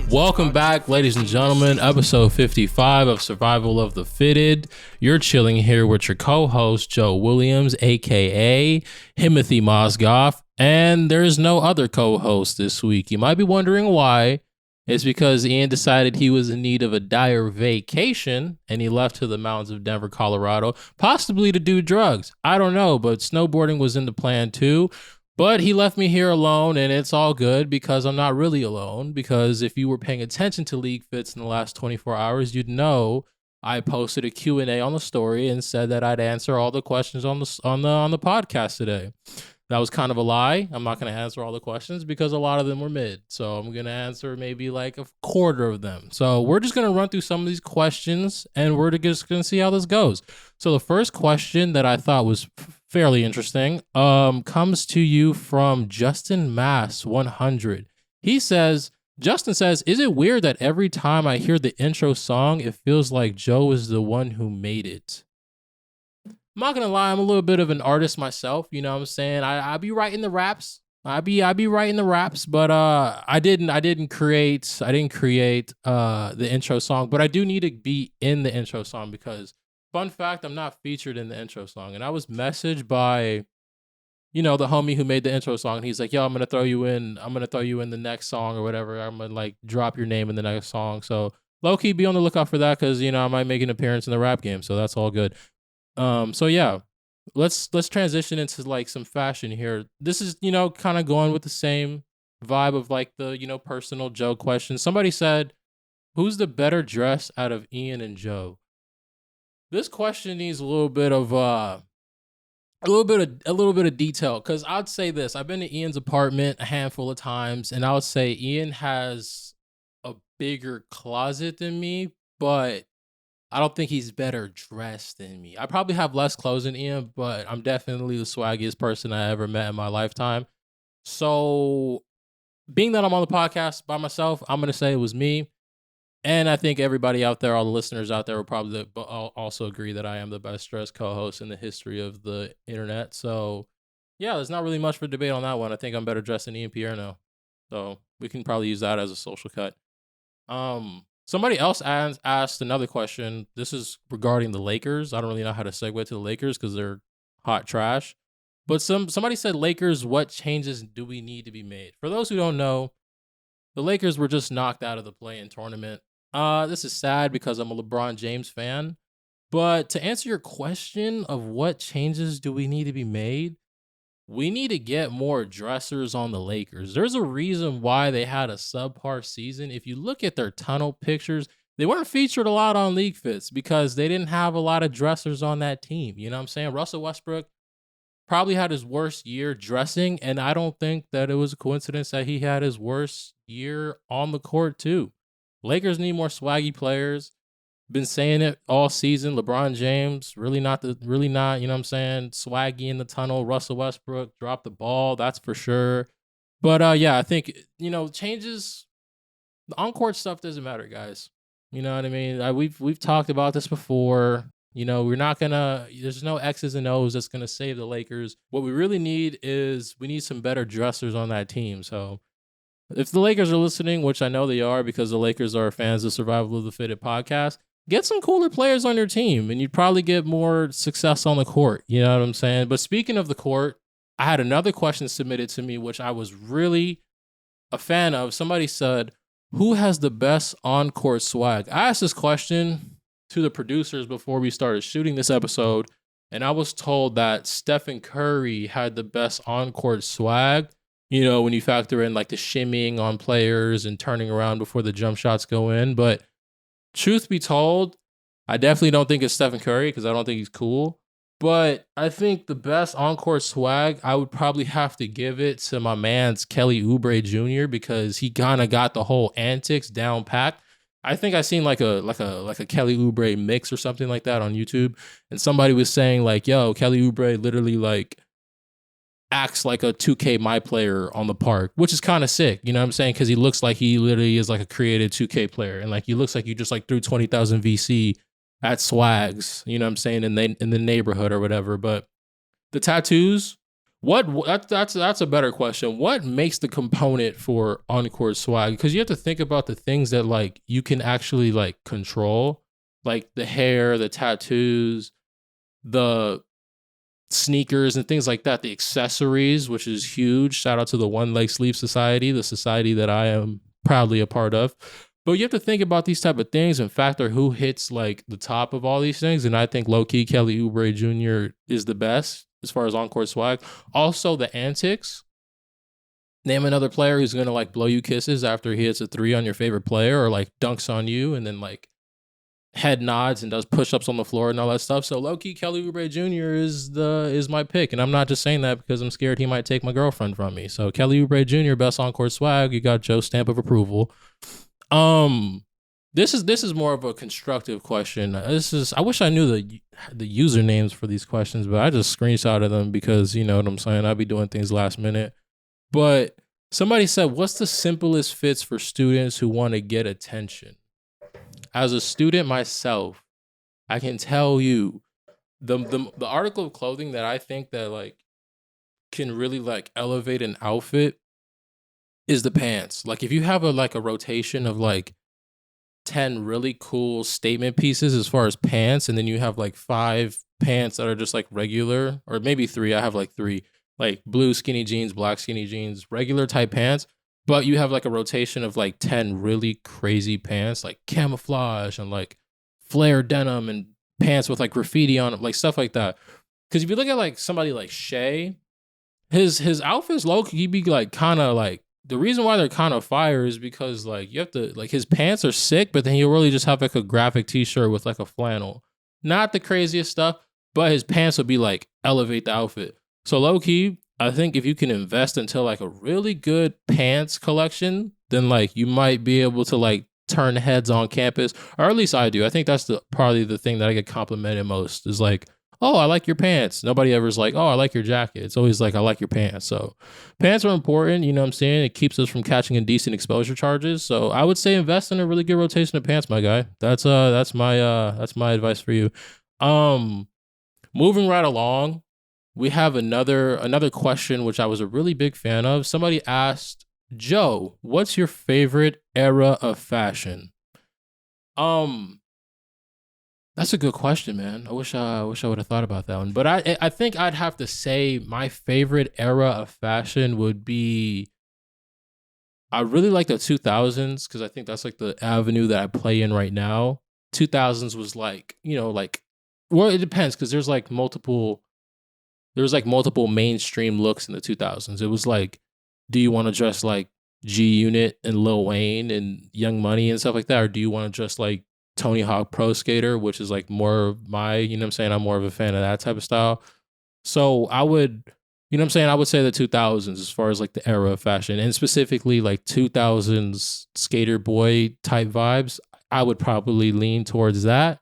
Welcome back, ladies and gentlemen. Episode 55 of Survival of the Fitted. You're chilling here with your co-host, Joe Williams, a.k.a. Himothy Mozgov. And there's no other co-host this week. You might be wondering why. It's because Ian decided he was in need of a dire vacation, and he left to the mountains of Denver, Colorado, possibly to do drugs. I don't know, but snowboarding was in the plan too. But he left me here alone, and it's all good because I'm not really alone. Because if you were paying attention to LeagueFits in the last 24 hours, you'd know I posted a Q&A on the story and said that I'd answer all the questions on the podcast today. That was kind of a lie. I'm not going to answer all the questions because a lot of them were mid. So I'm going to answer maybe like a quarter of them. So we're just going to run through some of these questions, and we're just going to see how this goes. So the first question that I thought was fairly interesting comes to you from Justin Mass 100. Justin says, is it weird that every time I hear the intro song, it feels like Joe is the one who made it? I'm not gonna lie, I'm a little bit of an artist myself, you know what I'm saying? I be writing the raps. I be writing the raps, but I didn't create the intro song, but I do need to be in the intro song because fun fact, I'm not featured in the intro song. And I was messaged by, the homie who made the intro song. And he's like, yo, I'm gonna throw you in the next song or whatever. I'm gonna like drop your name in the next song. So low key be on the lookout for that because I might make an appearance in the rap game. So that's all good. So yeah, let's transition into like some fashion here. This is, kind of going with the same vibe of like the, personal Joe question. Somebody said, who's the better dress out of Ian and Joe? This question needs a little bit of detail because I'd say this. I've been to Ian's apartment a handful of times, and I would say Ian has a bigger closet than me, but I don't think he's better dressed than me. I probably have less clothes than Ian, but I'm definitely the swaggiest person I ever met in my lifetime. So being that I'm on the podcast by myself, I'm going to say it was me. And I think everybody out there, all the listeners out there will probably also agree that I am the best dressed co-host in the history of the internet. So yeah, there's not really much for debate on that one. I think I'm better dressed than Ian Pierre now. So we can probably use that as a social cut. Somebody else asked another question. This is regarding the Lakers. I don't really know how to segue to the Lakers because they're hot trash. But somebody said, Lakers, what changes do we need to be made? For those who don't know, the Lakers were just knocked out of the play-in tournament. This is sad because I'm a LeBron James fan. But to answer your question of what changes do we need to be made, we need to get more dressers on the Lakers. There's a reason why they had a subpar season. If you look at their tunnel pictures, they weren't featured a lot on LeagueFits because they didn't have a lot of dressers on that team. You know what I'm saying? Russell Westbrook probably had his worst year dressing, and I don't think that it was a coincidence that he had his worst year on the court too. Lakers need more swaggy players. Been saying it all season. LeBron James, really not, swaggy in the tunnel. Russell Westbrook dropped the ball, that's for sure. But yeah, I think, changes, the on-court stuff doesn't matter, guys. You know what I mean? We've talked about this before. We're not there's no X's and O's that's gonna save the Lakers. What we really need is we need some better dressers on that team. So if the Lakers are listening, which I know they are because the Lakers are fans of Survival of the Fitted podcast, get some cooler players on your team and you'd probably get more success on the court. You know what I'm saying? But speaking of the court, I had another question submitted to me, which I was really a fan of. Somebody said, who has the best on-court swag? I asked this question to the producers before we started shooting this episode, and I was told that Stephen Curry had the best on-court swag. When you factor in like the shimmying on players and turning around before the jump shots go in. But truth be told, I definitely don't think it's Stephen Curry because I don't think he's cool. But I think the best on-court swag, I would probably have to give it to my man's Kelly Oubre Jr. because he kind of got the whole antics down pat. I think I seen like a Kelly Oubre mix or something like that on YouTube, and somebody was saying like, "Yo, Kelly Oubre literally like acts like a 2K My Player on the park," which is kind of sick. You know what I'm saying? Because he looks like he literally is like a created 2K player, and like he looks like you just like threw 20,000 VC at swags. You know what I'm saying? In the neighborhood or whatever. But the tattoos, That's a better question. What makes the component for Encore swag? Because you have to think about the things that like you can actually like control, like the hair, the tattoos, the sneakers and things like that, the accessories, which is huge. Shout out to the One Leg Sleeve Society, the society that I am proudly a part of. But you have to think about these type of things and factor who hits like the top of all these things. And I think low key Kelly Oubre Jr. is the best as far as Encore swag. Also the antics. Name another player who's gonna like blow you kisses after he hits a three on your favorite player or like dunks on you and then like head nods and does push-ups on the floor and all that stuff. So low-key Kelly Oubre Jr. is my pick. And I'm not just saying that because I'm scared he might take my girlfriend from me. So Kelly Oubre Jr., best Encore swag. You got Joe's stamp of approval. This is more of a constructive question. I wish I knew the usernames for these questions, but I just screenshotted them because you know what I'm saying. I'd be doing things last minute. But somebody said, what's the simplest fits for students who want to get attention? As a student myself, I can tell you the article of clothing that I think that like can really like elevate an outfit is the pants. Like if you have a rotation of like 10 really cool statement pieces as far as pants, and then you have like 5 pants that are just like regular, or maybe 3. I have like 3, like blue skinny jeans, black skinny jeans, regular type pants. But you have like a rotation of like 10 really crazy pants, like camouflage and like flare denim and pants with like graffiti on them, like stuff like that. Because if you look at like somebody like Shay, his outfits low key be like kind of like, the reason why they're kind of fire is because like you have to like his pants are sick, but then he'll really just have like a graphic t-shirt with like a flannel. Not the craziest stuff, but his pants will be like elevate the outfit. So low key, I think if you can invest into like a really good pants collection, then like you might be able to like turn heads on campus, or at least I do. I think that's probably the thing that I get complimented most is like, oh, I like your pants. Nobody ever's like, oh, I like your jacket. It's always like, I like your pants. So pants are important. You know what I'm saying? It keeps us from catching indecent exposure charges. So I would say invest in a really good rotation of pants, my guy. That's my advice for you. Moving right along, we have another question, which I was a really big fan of. Somebody asked, Joe, what's your favorite era of fashion? That's a good question, man. I wish I would have thought about that one. But I think I'd have to say my favorite era of fashion would be, I really like the 2000s because I think that's like the avenue that I play in right now. 2000s was like, you know, like, well, it depends because there's multiple mainstream looks in the 2000s. It was like, do you want to dress like G Unit and Lil Wayne and Young Money and stuff like that? Or do you want to dress like Tony Hawk Pro Skater, which is like more of my, you know what I'm saying? I'm more of a fan of that type of style. So I would, you know what I'm saying? I would say the 2000s as far as like the era of fashion, and specifically like 2000s skater boy type vibes. I would probably lean towards that.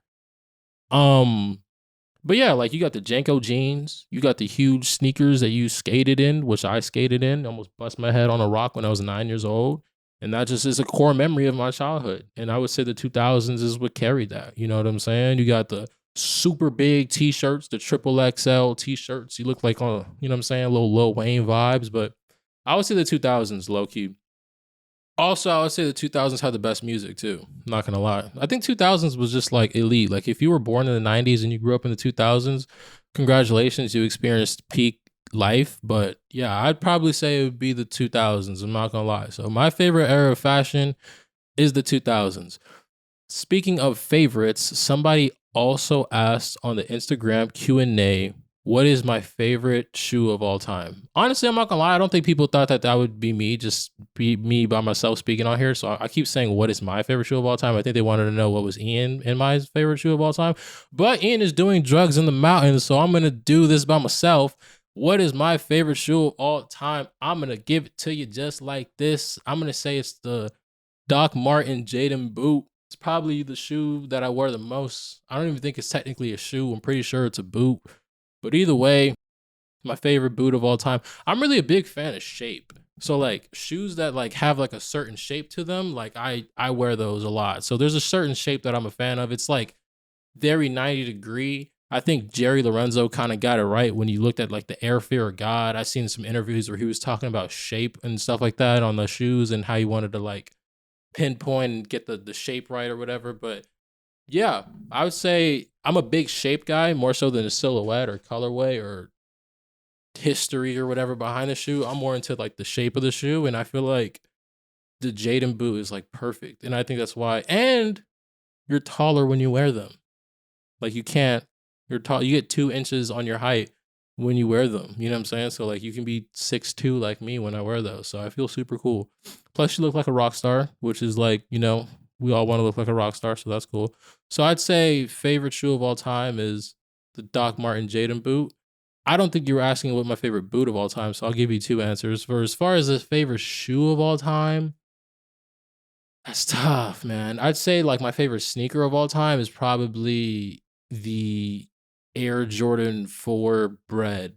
Um, but yeah, like you got the Janko jeans, you got the huge sneakers that you skated in, which I skated in, almost bust my head on a rock when I was 9 years old. And that just is a core memory of my childhood. And I would say the 2000s is what carried that. You know what I'm saying? You got the super big t-shirts, the triple XL t-shirts. You look like on, you know what I'm saying, little Lil Wayne vibes. But I would say the 2000s, low key. Also, I would say the 2000s had the best music too. I'm not gonna lie. I think 2000s was just like elite. Like if you were born in the 90s and you grew up in the 2000s, congratulations, you experienced peak life. But yeah, I'd probably say it would be the 2000s. I'm not gonna lie. So my favorite era of fashion is the 2000s. Speaking of favorites, somebody also asked on the Instagram Q&A, what is my favorite shoe of all time? Honestly, I'm not gonna lie. I don't think people thought that that would be me, just be me by myself speaking on here. So I keep saying, what is my favorite shoe of all time? I think they wanted to know what was Ian and my favorite shoe of all time. But Ian is doing drugs in the mountains, so I'm gonna do this by myself. What is my favorite shoe of all time? I'm gonna give it to you just like this. I'm gonna say it's the Doc Marten Jaden boot. It's probably the shoe that I wear the most. I don't even think it's technically a shoe. I'm pretty sure it's a boot. But either way, my favorite boot of all time. I'm really a big fan of shape. So like shoes that like have like a certain shape to them, like I wear those a lot. So there's a certain shape that I'm a fan of. It's like very 90 degree. I think Jerry Lorenzo kind of got it right when you looked at like the Air Fear of God. I seen some interviews where he was talking about shape and stuff like that on the shoes and how he wanted to like pinpoint and get the shape right or whatever. But yeah, I would say I'm a big shape guy more so than a silhouette or colorway or history or whatever behind the shoe. I'm more into like the shape of the shoe, and I feel like the Jaden boot is like perfect, and I think that's why. And you're taller when you wear them. Like you can't. You're tall. You get 2 inches on your height when you wear them. You know what I'm saying? So like you can be 6'2" like me when I wear those. So I feel super cool. Plus you look like a rock star, which is like, you know, we all want to look like a rock star, so that's cool. So I'd say favorite shoe of all time is the Doc Marten Jaden boot. I don't think you were asking what my favorite boot of all time, so I'll give you 2 answers. For as far as the favorite shoe of all time, that's tough, man. I'd say like my favorite sneaker of all time is probably the Air Jordan 4 Bread.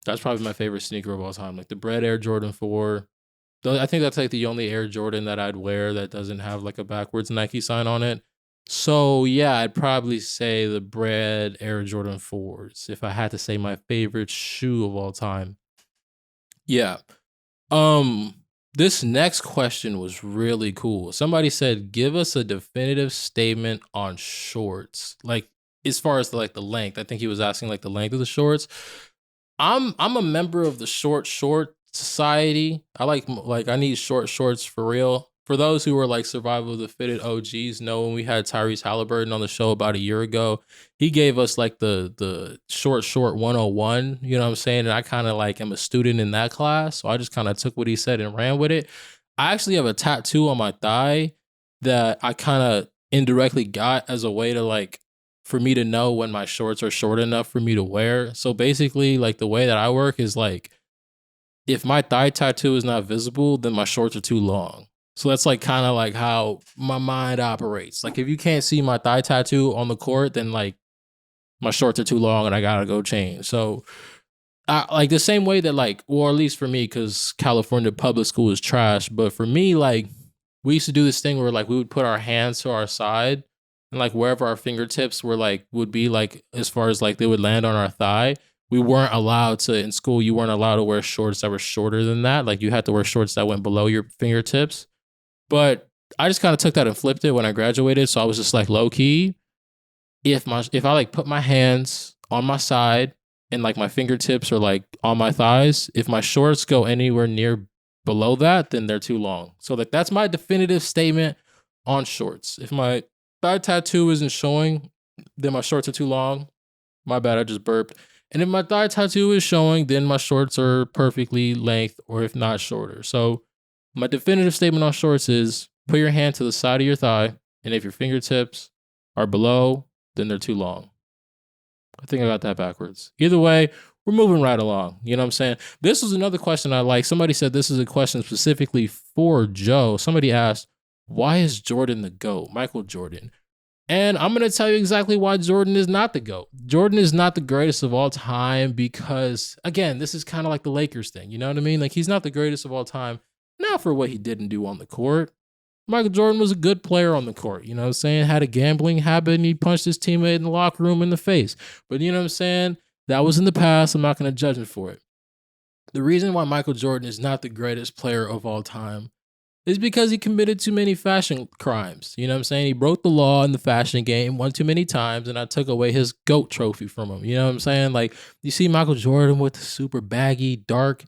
That's probably my favorite sneaker of all time. Like the Bread Air Jordan 4. I think that's like the only Air Jordan that I'd wear that doesn't have like a backwards Nike sign on it. So yeah, I'd probably say the Bread Air Jordan 4s if I had to say my favorite shoe of all time. Yeah. Um this next question was really cool. Somebody said, "Give us a definitive statement on shorts." Like as far as like the length. I think he was asking like the length of the shorts. I'm a member of the short society. I need short shorts for real. For those who were like survival of the fitted OGs, know when we had Tyrese Halliburton on the show about a year ago, he gave us like the short 101, you know what I'm saying? And I kind of like am a student in that class, so I just kind of took what he said and ran with it. I actually have a tattoo on my thigh that I kind of indirectly got as a way to like for me to know when my shorts are short enough for me to wear. So basically, like the way that I work is like if my thigh tattoo is not visible, then my shorts are too long. So that's like kind of like how my mind operates. Like if you can't see my thigh tattoo on the court, then like my shorts are too long and I gotta go change. So like the same way that like, or at least for me, because California public school is trash. But for me, like we used to do this thing where like we would put our hands to our side and like wherever our fingertips were like would be like as far as like they would land on our thigh. We weren't allowed to in school. You weren't allowed to wear shorts that were shorter than that. Like you had to wear shorts that went below your fingertips. But I just kind of took that and flipped it when I graduated. So I was just like low key. If I like put my hands on my side and like my fingertips are like on my thighs, if my shorts go anywhere near below that, then they're too long. So like that's my definitive statement on shorts. If my thigh tattoo isn't showing, then my shorts are too long. My bad, I just burped. And if my thigh tattoo is showing, then my shorts are perfectly length or if not shorter. So my definitive statement on shorts is put your hand to the side of your thigh, and if your fingertips are below, then they're too long. I think I got that backwards. Either way, we're moving right along. You know what I'm saying? This was another question I like. Somebody said this is a question specifically for Joe. Somebody asked, why is Jordan the GOAT? Michael Jordan. And I'm going to tell you exactly why Jordan is not the GOAT. Jordan is not the greatest of all time because, again, this is kind of like the Lakers thing. You know what I mean? Like, he's not the greatest of all time, not for what he didn't do on the court. Michael Jordan was a good player on the court, you know what I'm saying? Had a gambling habit and he punched his teammate in the locker room in the face. But you know what I'm saying? That was in the past. I'm not going to judge him for it. The reason why Michael Jordan is not the greatest player of all time is because he committed too many fashion crimes. You know what I'm saying? He broke the law in the fashion game one too many times, and I took away his GOAT trophy from him. You know what I'm saying? Like, you see Michael Jordan with the super baggy, dark,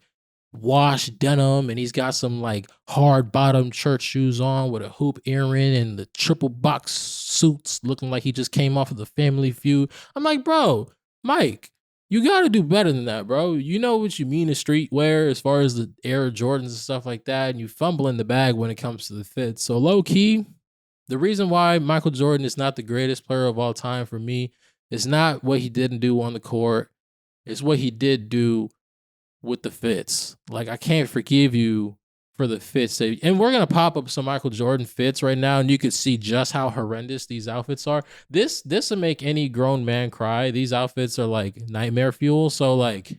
washed denim, and he's got some like hard bottom church shoes on with a hoop earring and the triple box suits looking like he just came off of the Family Feud. I'm like, bro, Mike, you got to do better than that, bro. You know what you mean to streetwear as far as the Air Jordans and stuff like that, and you fumble in the bag when it comes to the fit. So low key, the reason why Michael Jordan is not the greatest player of all time for me is not what he didn't do on the court. It's what he did do with the fits. Like, I can't forgive you for the fits. And we're going to pop up some Michael Jordan fits right now, and you can see just how horrendous these outfits are. This will make any grown man cry. These outfits are like nightmare fuel. So, like,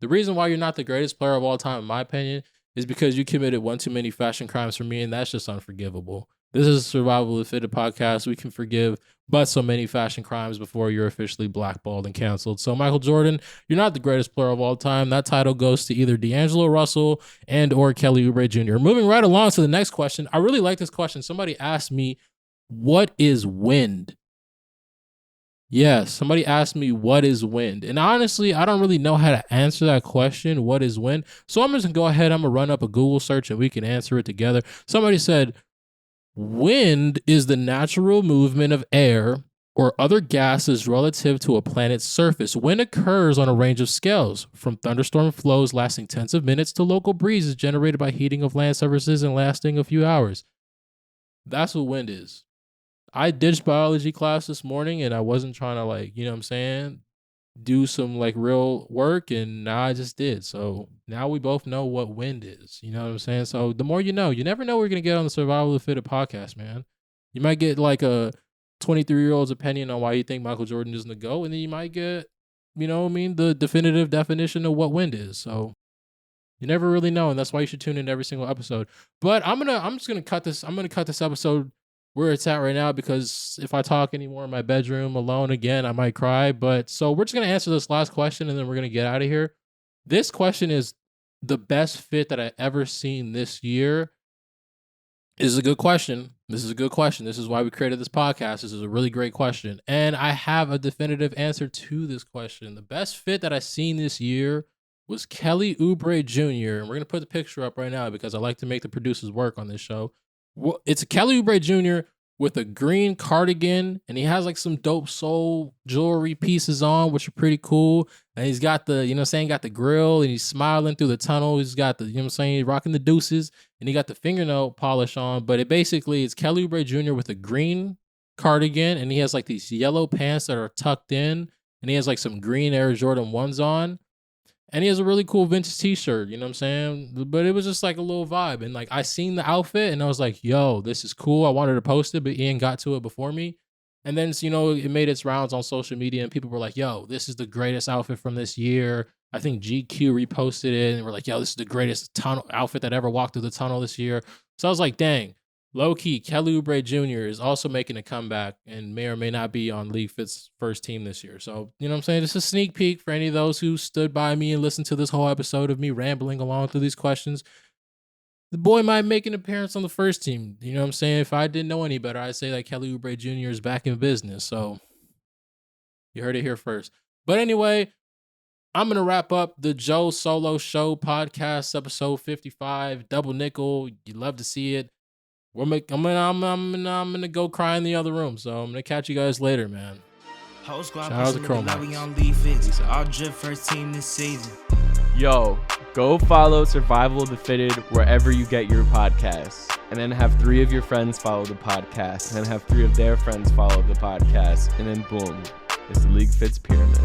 the reason why you're not the greatest player of all time, in my opinion, is because you committed one too many fashion crimes for me, and that's just unforgivable. This is Survival of the Fittest podcast. We can forgive but so many fashion crimes before you're officially blackballed and canceled. So, Michael Jordan, you're not the greatest player of all time. That title goes to either D'Angelo Russell and or Kelly Oubre Jr. Moving right along to the next question. I really like this question. Somebody asked me, what is wind? Yes, somebody asked me, what is wind? And honestly, I don't really know how to answer that question. What is wind? So I'm just going to go ahead. I'm going to run up a Google search and we can answer it together. Somebody said, wind is the natural movement of air or other gases relative to a planet's surface. Wind occurs on a range of scales, from thunderstorm flows lasting tens of minutes to local breezes generated by heating of land surfaces and lasting a few hours. That's what wind is. I ditched biology class this morning and I wasn't trying to, like, you know what I'm saying, do some like real work, and now I just did. So now we both know what wind is. You know what I'm saying? So the more you know, you never know what we're going to get on the Survival of the Fittest podcast, man. You might get like a 23-year-old's opinion on why you think Michael Jordan isn't the GOAT, and then you might get, you know what I mean, the definitive definition of what wind is. So you never really know, and that's why you should tune in to every single episode. But I'm just gonna cut this episode where it's at right now, because if I talk anymore in my bedroom alone again, I might cry. But so we're just going to answer this last question and then we're going to get out of here. This question is the best fit that I ever seen this year. This is a good question. This is why we created this podcast. This is a really great question. And I have a definitive answer to this question. The best fit that I seen this year was Kelly Oubre Jr. And we're going to put the picture up right now because I like to make the producers work on this show. Well, it's a Kelly Oubre Jr. with a green cardigan, and he has like some dope soul jewelry pieces on, which are pretty cool. And he's got the, you know what I'm saying, got the grill, and he's smiling through the tunnel. He's got the, you know what I'm saying, rocking the deuces, and he got the fingernail polish on. But it's Kelly Oubre Jr. with a green cardigan, and he has like these yellow pants that are tucked in, and he has like some green Air Jordan 1s on. And he has a really cool vintage t-shirt, you know what I'm saying? But it was just like a little vibe. And like I seen the outfit and I was like, yo, this is cool. I wanted to post it, but Ian got to it before me. And then, you know, it made its rounds on social media and people were like, yo, this is the greatest outfit from this year. I think GQ reposted it and we're like, yo, this is the greatest tunnel outfit that ever walked through the tunnel this year. So I was like, dang. Low-key, Kelly Oubre Jr. is also making a comeback and may or may not be on LeagueFits' first team this year. So, you know what I'm saying? Just a sneak peek for any of those who stood by me and listened to this whole episode of me rambling along through these questions. The boy might make an appearance on the first team. You know what I'm saying? If I didn't know any better, I'd say that Kelly Oubre Jr. is back in business. So, you heard it here first. But anyway, I'm going to wrap up the Joe Solo Show podcast, episode 55, Double Nickel. You love to see it. I'm gonna go cry in the other room, so I'm gonna catch you guys later, man. Shout out to LeagueFits. Our drip first team this season. Yo, go follow Survival of the Fittest wherever you get your podcasts, and then have 3 of your friends follow the podcast, and then have 3 of their friends follow the podcast, and then boom, it's the LeagueFits pyramid.